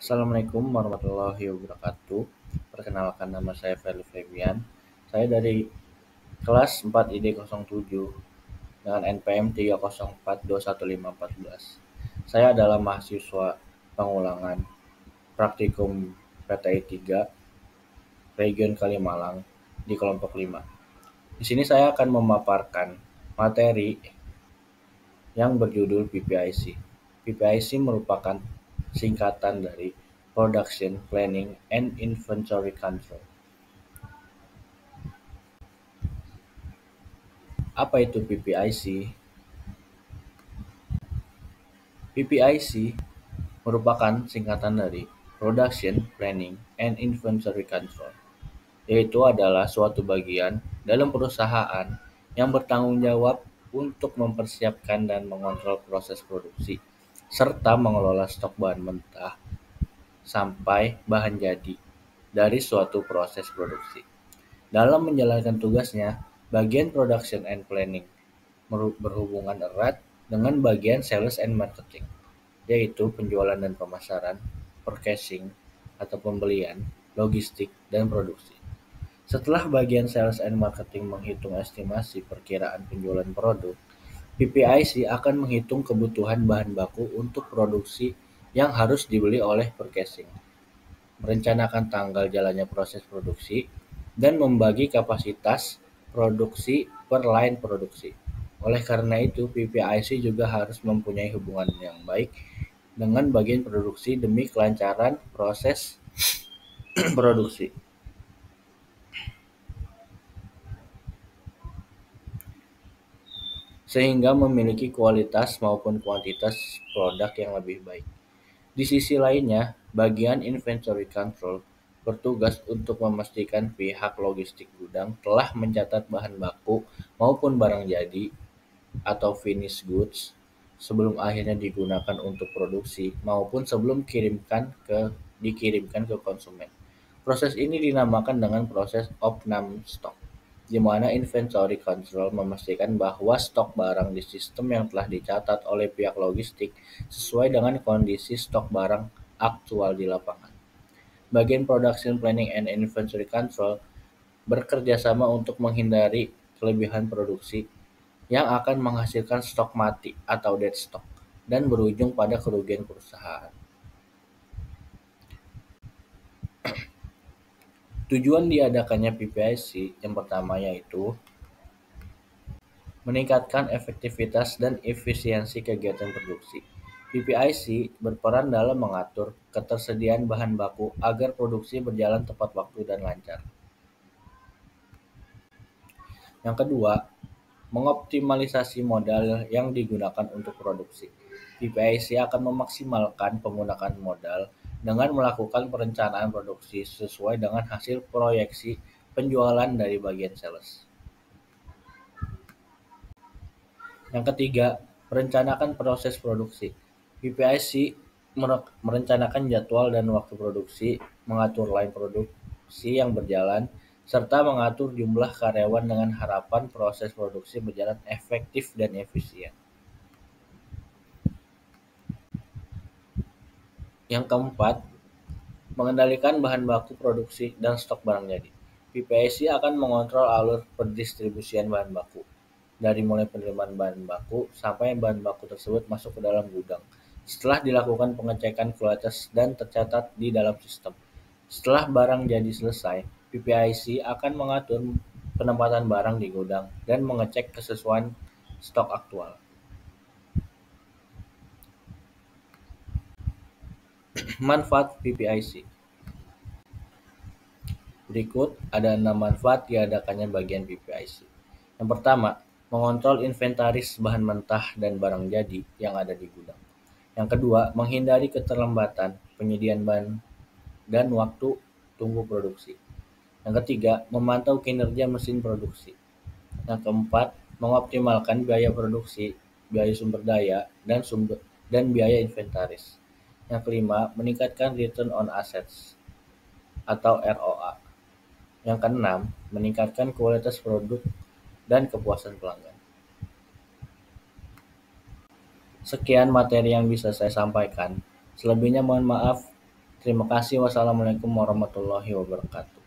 Assalamualaikum warahmatullahi wabarakatuh. Perkenalkan, nama saya Feli Febian. Saya dari kelas 4 ID 07 dengan NPM 304215411. Saya adalah mahasiswa pengulangan praktikum PTI 3 Region Kalimalang di kelompok 5. Di sini saya akan memaparkan materi yang berjudul PPIC. PPIC merupakan singkatan dari Production Planning and Inventory Control. Apa itu PPIC? PPIC merupakan singkatan dari Production Planning and Inventory Control, yaitu adalah suatu bagian dalam perusahaan yang bertanggung jawab untuk mempersiapkan dan mengontrol proses produksi, serta mengelola stok bahan mentah sampai bahan jadi dari suatu proses produksi. Dalam menjalankan tugasnya, bagian Production and Planning berhubungan erat dengan bagian Sales and Marketing, yaitu penjualan dan pemasaran, purchasing atau pembelian, logistik, dan produksi. Setelah bagian Sales and Marketing menghitung estimasi perkiraan penjualan produk, PPIC akan menghitung kebutuhan bahan baku untuk produksi yang harus dibeli oleh purchasing, merencanakan tanggal jalannya proses produksi, dan membagi kapasitas produksi per line produksi. Oleh karena itu, PPIC juga harus mempunyai hubungan yang baik dengan bagian produksi demi kelancaran proses produksi, sehingga memiliki kualitas maupun kuantitas produk yang lebih baik. Di sisi lainnya, bagian Inventory Control bertugas untuk memastikan pihak logistik gudang telah mencatat bahan baku maupun barang jadi atau finished goods sebelum akhirnya digunakan untuk produksi maupun sebelum dikirimkan ke konsumen. Proses ini dinamakan dengan proses opnam stok, di mana inventory control memastikan bahwa stok barang di sistem yang telah dicatat oleh pihak logistik sesuai dengan kondisi stok barang aktual di lapangan. Bagian production planning and inventory control bekerja sama untuk menghindari kelebihan produksi yang akan menghasilkan stok mati atau dead stock dan berujung pada kerugian perusahaan. Tujuan diadakannya PPIC yang pertama yaitu meningkatkan efektivitas dan efisiensi kegiatan produksi. PPIC berperan dalam mengatur ketersediaan bahan baku agar produksi berjalan tepat waktu dan lancar. Yang kedua, mengoptimalisasi modal yang digunakan untuk produksi. PPIC akan memaksimalkan penggunaan modal dengan melakukan perencanaan produksi sesuai dengan hasil proyeksi penjualan dari bagian sales. Yang ketiga, merencanakan proses produksi. PPIC merencanakan jadwal dan waktu produksi, mengatur line produksi yang berjalan, serta mengatur jumlah karyawan dengan harapan proses produksi berjalan efektif dan efisien. Yang keempat, mengendalikan bahan baku produksi dan stok barang jadi. PPIC akan mengontrol alur pendistribusian bahan baku, dari mulai penerimaan bahan baku sampai bahan baku tersebut masuk ke dalam gudang. Setelah dilakukan pengecekan kualitas dan tercatat di dalam sistem. Setelah barang jadi selesai, PPIC akan mengatur penempatan barang di gudang dan mengecek kesesuaian stok aktual. Manfaat PPIC. Berikut ada 6 manfaat diadakannya bagian PPIC. Yang pertama, mengontrol inventaris bahan mentah dan barang jadi yang ada di gudang. Yang kedua, menghindari keterlambatan penyediaan bahan dan waktu tunggu produksi. Yang ketiga, memantau kinerja mesin produksi. Yang keempat, mengoptimalkan biaya produksi, biaya sumber daya, dan biaya inventaris. Yang kelima, meningkatkan return on assets atau ROA. Yang keenam, meningkatkan kualitas produk dan kepuasan pelanggan. Sekian materi yang bisa saya sampaikan. Selebihnya mohon maaf. Terima kasih. Wassalamualaikum warahmatullahi wabarakatuh.